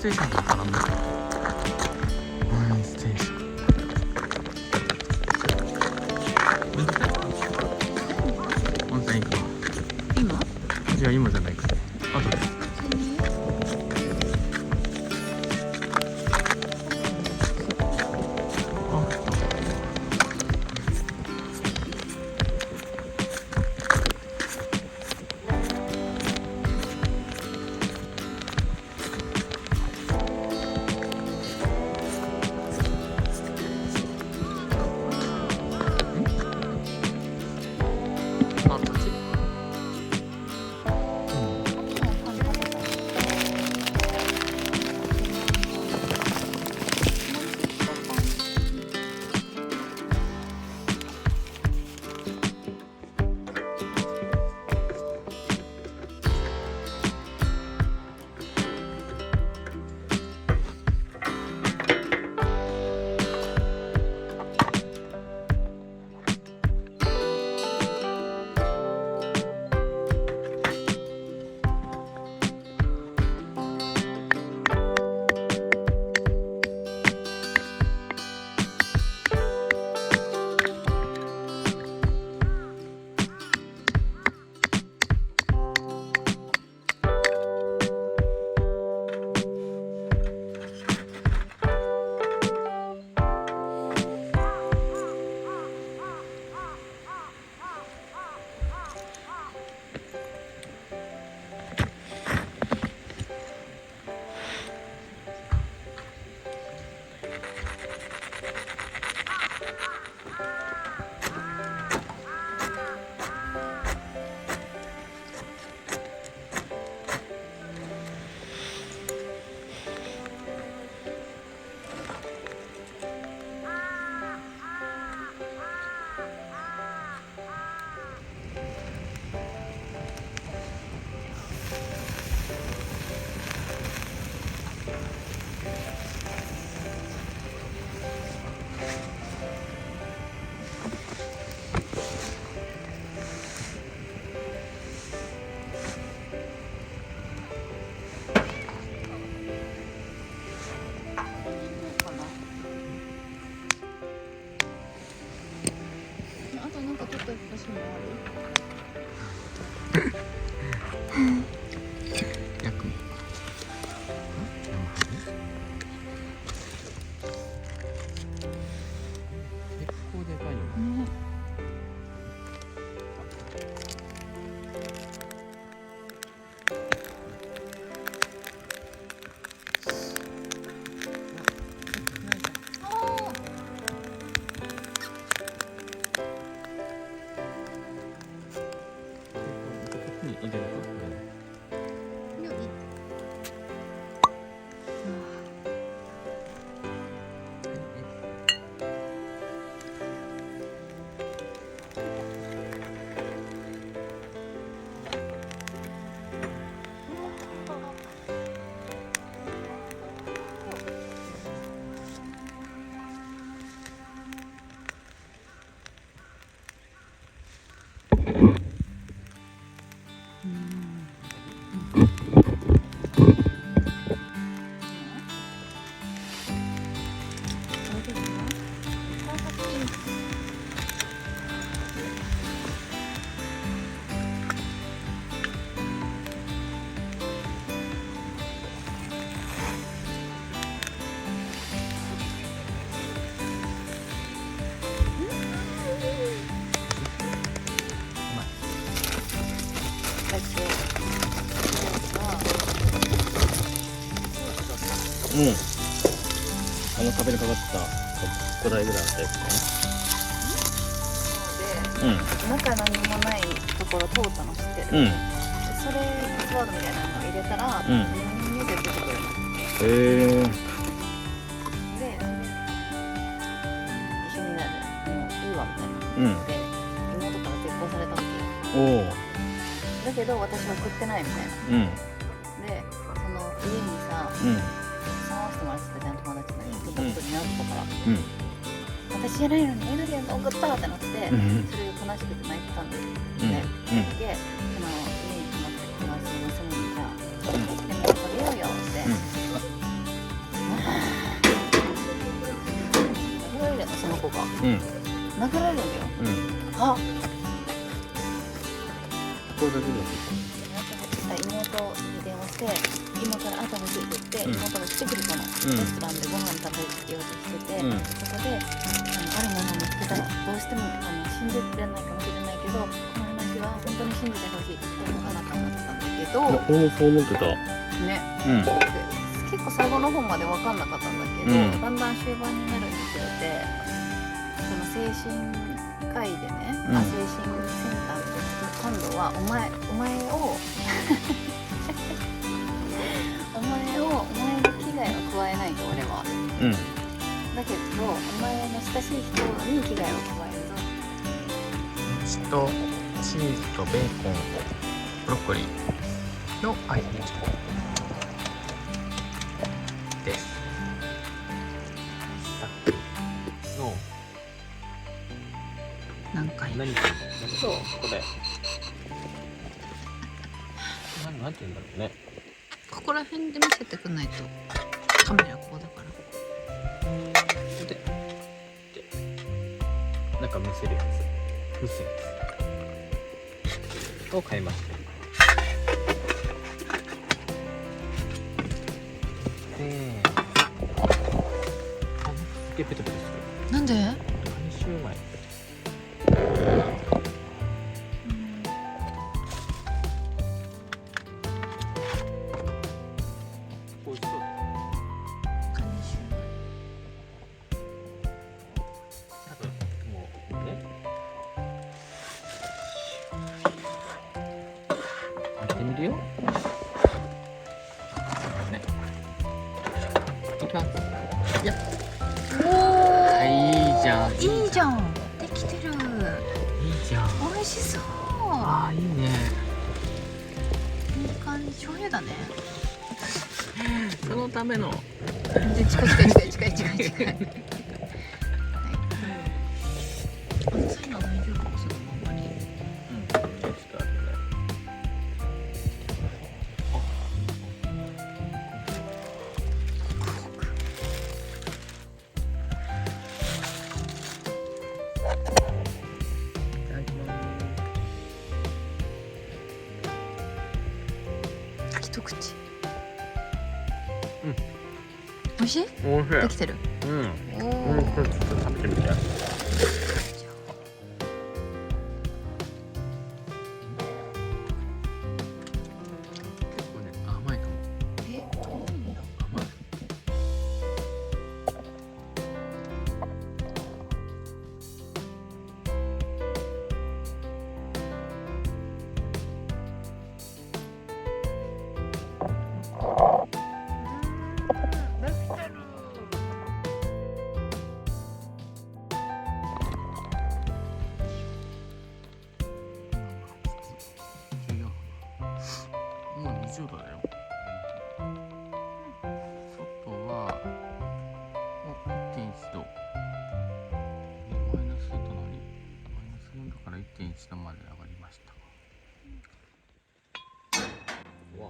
テーションかな。温泉ステーション。温泉行くわ。今？いや今じゃないから。後で。うん。壁にかかった5台ぐらいあったやつね。中何もないところ通ったの知ってる？それパスワードみたいなのを入れたら、で出てくるの。へえ。で、一緒になる。いいわみたいな。で、妹から絶交されたわけよ。だけど私は食ってないみたいな。で、その家にさ、住まわせてもらってたじゃん、友達の家に。ことになったから。私じゃないのにエナリアンが送ったってなって、それを悲しくて泣いてたんだよね。で、その家に泊まって友達の娘にさ、でも食べようよって子がうん。殴られるんだよ。あ、これだけで妹に電話して、今から食べついてって、妹が来てくれたの。レストランでご飯食べようとしてて、そこであるものを見つけたら、どうしても信じてないかもしれないけど、この話は本当に信じてほしいって思わなかったんだけど、俺もそう思ってた。ね、結構最後の方まで分かんなかったんだけど、だんだん終盤になるにつれて、その精神科医でね、精神センターで今度はお前をお前の危害は加えないと俺は。だけどお前の親しい人に危害を加えるぞ。血とチーズとベーコン、ブロッコリーのアヒージョです。さっきの何回何かそうこれなんて言うんだろうね。ここら辺で見せてくんないと、カメラここだから。でなんかむせるやつ、むすやつを買いました。ペトペトする。なんで？カニシューマイ。美味しそう。カニシューマイ。多分もうね。開けてみるよ。ね。いきます。いや。いいじゃん。いいじゃん。できてる。いいじゃん。美味しそう。ああ、いいね。いい感じ。醤油だね。そのための。で、近い。はい。そういうの大丈夫？そのままに。ちょっとあるね。一口。美味しい？美味しい。できてる。ちょっと食べてみて。結構ね、甘いかも。そうなんだ。甘い。もう20度だよ。外はもう 1.1 度。マイナスだと何？マイナス4度から 1.1 度まで上がりました。わ。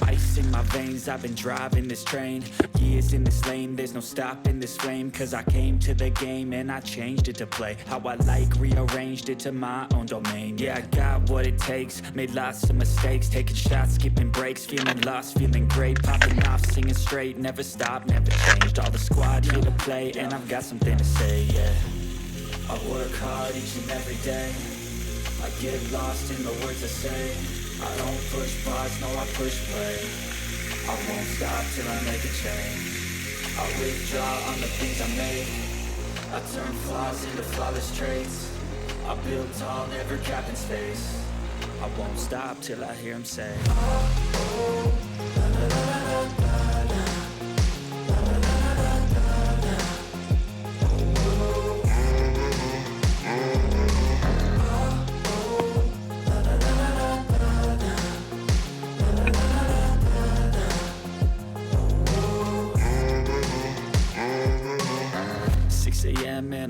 Ice in my veins, I've been driving this train. Years in this lane, there's no stopping this flame. Cause I came to the game and I changed it to play how I like, rearranged it to my own domain. Yeah, I got what it takes, made lots of mistakes, taking shots, skipping breaks, feeling lost, feeling great, popping off, singing straight, never stopped, never changed. All the squad here to play and I've got something to say, yeah. I work hard each and every day, I get lost in the words I say. I don't push pause, no I push play. I won't stop till I make a change. I withdraw on the things I made. I turn flaws into flawless traits. I build tall, never capped in space. I won't stop till I hear him say,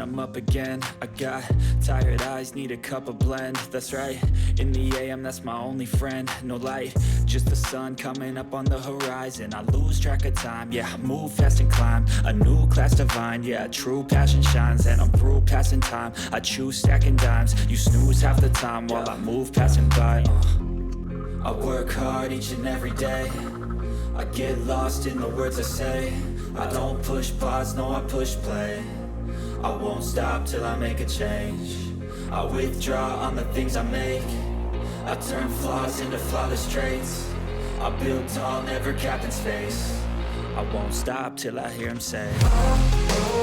I'm up again. I got tired eyes, need a cup of blend. That's right, in the AM, that's my only friend. No light, just the sun coming up on the horizon. I lose track of time, yeah, I move fast and climb a new class divine, yeah, true passion shines. And I'm through passing time, I choose stacking dimes. You snooze half the time while I move passing by. I work hard each and every day. I get lost in the words I say. I don't push pause, no, I push play. I won't stop till I make a change. I withdraw on the things I make. I turn flaws into flawless traits. I build tall, never capped in space. I won't stop till I hear him say, oh, oh.